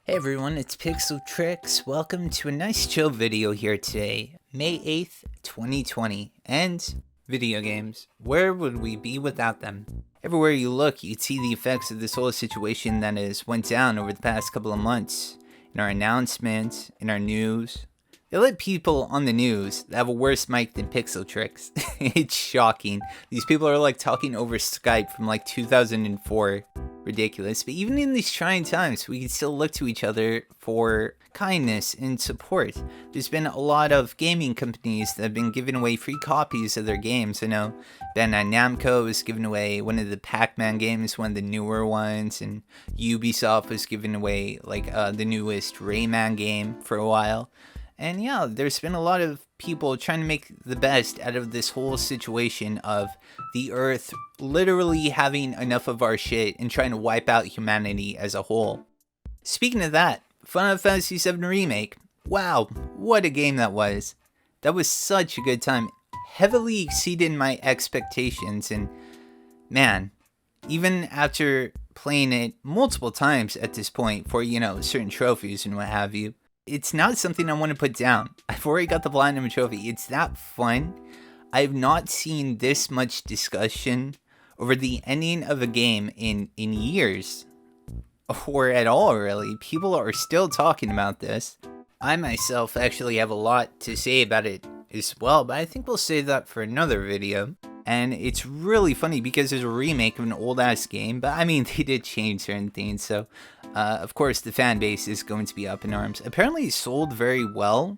Hey everyone, it's Pixel Tricks. Welcome to a nice chill video here today, May 8th, 2020, and video games. Where would we be without them? Everywhere you look, you see the effects of this whole situation that has went down over the past couple of months. In our announcements, in our news. They let people on the news that have a worse mic than Pixel Tricks. It's shocking. These people are like talking over Skype from like 2004. Ridiculous. But even in these trying times, we can still look to each other for kindness and support. There's been a lot of gaming companies that have been giving away free copies of their games. I know Bandai Namco was giving away one of the Pac-Man games, one of the newer ones, and Ubisoft was giving away like the newest Rayman game for a while. And yeah, there's been a lot of people trying to make the best out of this whole situation of the Earth literally having enough of our shit and trying to wipe out humanity as a whole. Speaking of that, Final Fantasy VII Remake. Wow, what a game that was. That was such a good time. Heavily exceeded my expectations, and man, even after playing it multiple times at this point for, certain trophies and what have you, it's not something I want to put down. I've already got the Platinum Trophy. It's that fun. I've not seen this much discussion over the ending of a game in years. Or at all, really. People are still talking about this. I myself actually have a lot to say about it as well, but I think we'll save that for another video. And it's really funny because there's a remake of an old-ass game, but I mean, they did change certain things, so of course the fan base is going to be up in arms. Apparently it sold very well,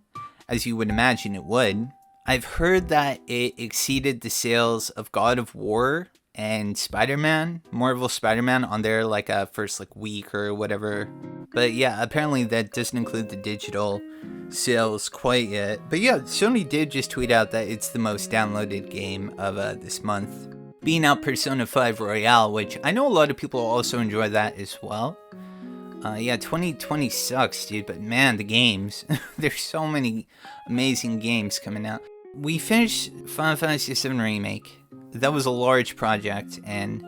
as you would imagine it would. I've heard that it exceeded the sales of God of War and Spider-Man, Marvel Spider-Man, on their first week or whatever. But yeah, apparently that doesn't include the digital sales quite yet. But yeah, Sony did just tweet out that it's the most downloaded game of this month, beating out Persona 5 Royale, which I know a lot of people also enjoy that as well. Yeah, 2020 sucks, dude, but man, the games. There's so many amazing games coming out. We finished Final Fantasy VII Remake. That was a large project, and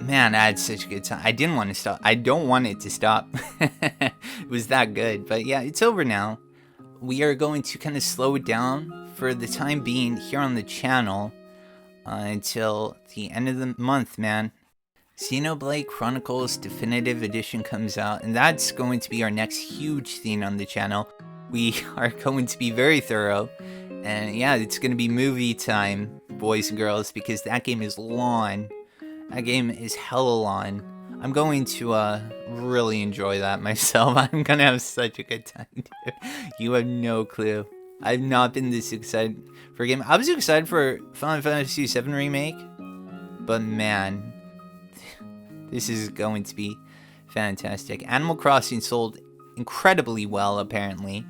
man, I had such a good time. I didn't want to stop. I don't want it to stop. It was that good. But yeah, it's over now. We are going to kind of slow it down for the time being here on the channel until the end of the month, man. Xenoblade Chronicles Definitive Edition comes out, and that's going to be our next huge thing on the channel. We are going to be very thorough, and yeah, it's going to be movie time, boys and girls, because that game is long. That game is hella long. I'm going to really enjoy that myself. I'm going to have such a good time, dude. You have no clue. I've not been this excited for a game. I was excited for Final Fantasy VII Remake, but man, this is going to be fantastic. Animal Crossing sold incredibly well, apparently.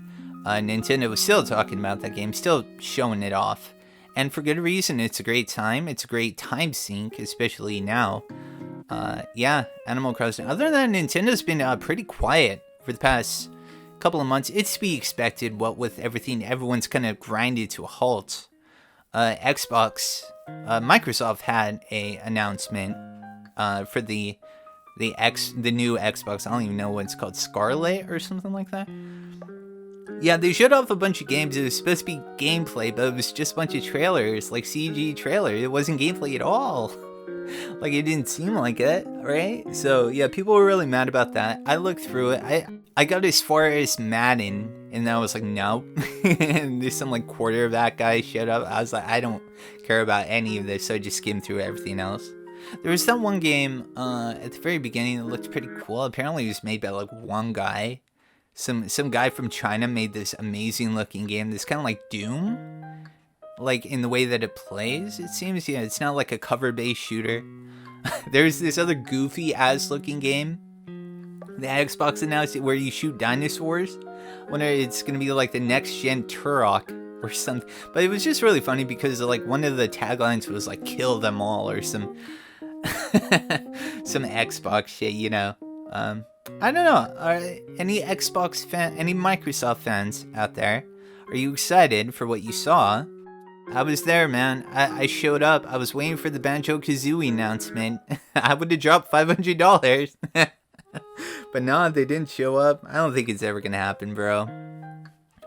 Nintendo was still talking about that game, still showing it off. And for good reason. It's a great time. It's a great time sink, especially now. Yeah, Animal Crossing. Other than that, Nintendo's been pretty quiet for the past couple of months. It's to be expected, what with everything. Everyone's kind of grinded to a halt. Xbox, Microsoft had a announcement for the new Xbox. I don't even know what it's called, Scarlet or something like that. Yeah, they showed off a bunch of games. It was supposed to be gameplay, but it was just a bunch of trailers, like CG trailers. It wasn't gameplay at all. Like, it didn't seem like it, right? So yeah, people were really mad about that. I looked through it. I got as far as Madden, and then I was like, no. And there's some quarterback guy showed up. I was like, I don't care about any of this, so I just skimmed through everything else. There was that one game at the very beginning that looked pretty cool. Apparently it was made by one guy. Some guy from China made this amazing looking game. This kind of like Doom, in the way that it plays, it seems. Yeah, it's not like a cover-based shooter. There's this other goofy ass looking game the Xbox announced where you shoot dinosaurs. I wonder if it's gonna be like the next gen Turok or something. But it was just really funny because one of the taglines was kill them all or some some Xbox shit, I don't know. Are any Xbox any Microsoft fans out there? Are you excited for what you saw? I was there, man. I showed up. I was waiting for the Banjo-Kazooie announcement. I would have dropped $500. But nah, they didn't show up. I don't think it's ever gonna happen, bro.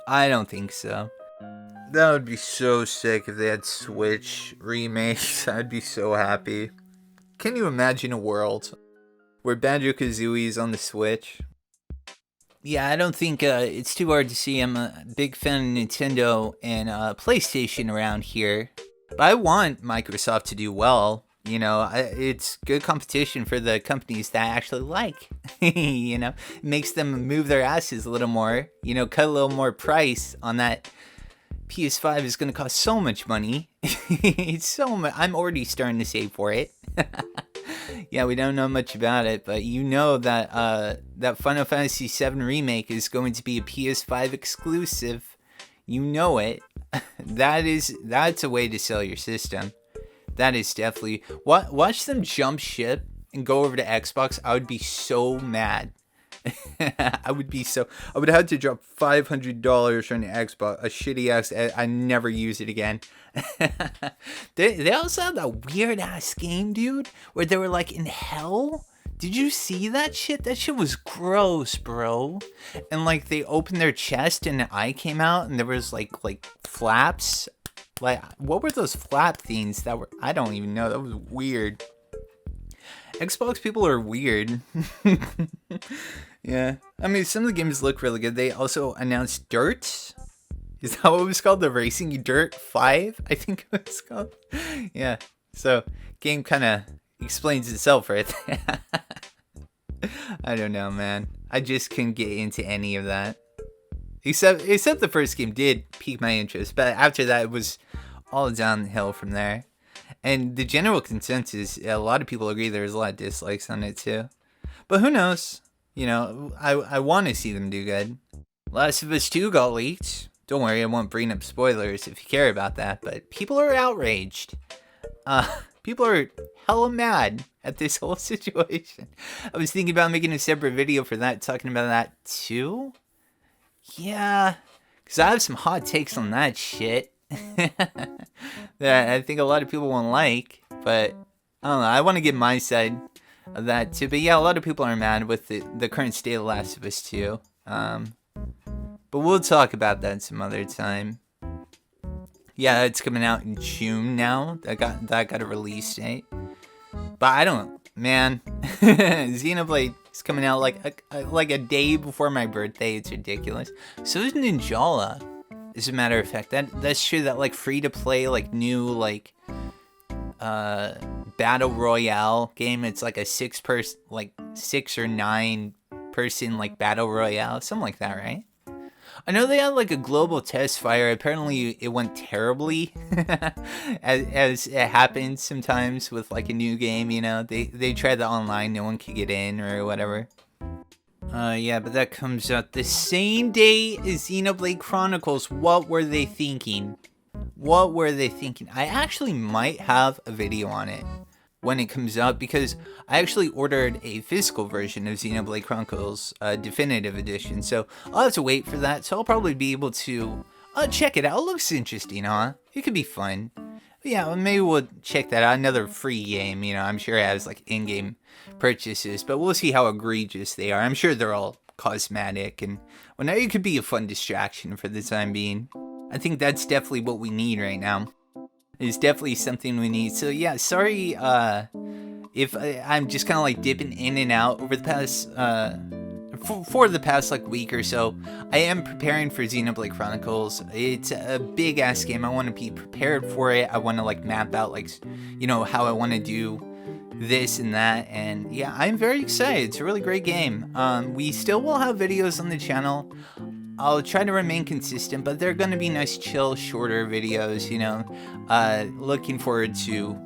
I don't think so. That would be so sick if they had Switch remakes. I'd be so happy. Can you imagine a world where Banjo-Kazooie is on the Switch? Yeah, I don't think it's too hard to see. I'm a big fan of Nintendo and PlayStation around here. But I want Microsoft to do well. You know, it's good competition for the companies that I actually like. You know, it makes them move their asses a little more. You know, cut a little more price on that. PS5 is going to cost so much money. It's so much. I'm already starting to save for it. Yeah, we don't know much about it, but you know that that Final Fantasy VII Remake is going to be a PS5 exclusive. You know it. That's a way to sell your system. That is definitely... Watch them jump ship and go over to Xbox. I would be so mad. I would have to drop $500 on the Xbox, a shitty ass. I never use it again. They also had that weird ass game, dude, where they were like in hell. Did you see that shit? That shit was gross, bro. And like they opened their chest and an eye came out and there was like flaps. Like, what were those flap things that were? I don't even know. That was weird. Xbox people are weird. Yeah. I mean, some of the games look really good. They also announced Dirt. Is that what it was called? The Racing Dirt 5? I think it was called. Yeah. So, game kind of explains itself right there. I don't know, man. I just couldn't get into any of that. Except the first game did pique my interest. But after that, it was all downhill from there. And the general consensus, a lot of people agree there's a lot of dislikes on it too. But who knows? You know, I want to see them do good. Last of Us 2 got leaked. Don't worry, I won't bring up spoilers if you care about that. But people are outraged. People are hella mad at this whole situation. I was thinking about making a separate video for that, talking about that too. Yeah, because I have some hot takes on that shit. That I think a lot of people won't like, but I don't know. I want to get my side of that too. But yeah, a lot of people are mad with the current state of Last of Us 2. But we'll talk about that some other time. Yeah, it's coming out in June now. That got a release date. But I don't, man. Xenoblade is coming out like a day before my birthday. It's ridiculous. So is Ninjala. As a matter of fact, that's true. That like free to play like new like battle royale game. It's like a 6 or 9 person like battle royale, something like that, right? I know they had like a global test fire. Apparently it went terribly, as it happens sometimes with like a new game. You know, they tried the online, no one could get in or whatever. Yeah, but that comes out the same day as Xenoblade Chronicles. What were they thinking? What were they thinking? I actually might have a video on it when it comes out, because I actually ordered a physical version of Xenoblade Chronicles Definitive Edition, so I'll have to wait for that. So I'll probably be able to check it out. It looks interesting, huh? It could be fun. But yeah, maybe we'll check that out. Another free game, you know, I'm sure it has like in-game purchases, but we'll see how egregious they are. I'm sure they're all cosmetic, and well, now it could be a fun distraction for the time being. I think that's definitely what we need right now. It's definitely something we need. So yeah, sorry if I'm just kind of like dipping in and out over the past for the past like week or so. I am preparing for Xenoblade Chronicles. It's a big ass game. I want to be prepared for it. I want to like map out like, you know, how I want to do this and that, and yeah, I'm very excited. It's a really great game. We still will have videos on the channel. I'll try to remain consistent, but they're going to be nice, chill, shorter videos, you know. Looking forward to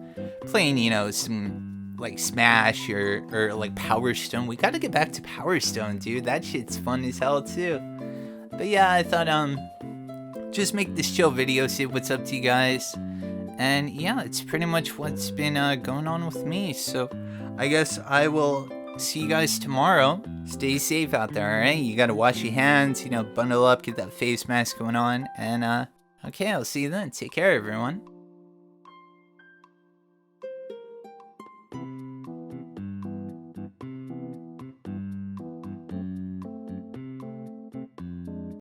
playing, you know, some like Smash or like Power Stone. We got to get back to Power Stone, dude. That shit's fun as hell too. But yeah, I thought just make this chill video, see what's up to you guys. And yeah, it's pretty much what's been going on with me. So I guess I will see you guys tomorrow. Stay safe out there, alright? You gotta wash your hands, you know, bundle up, get that face mask going on. And okay, I'll see you then. Take care, everyone.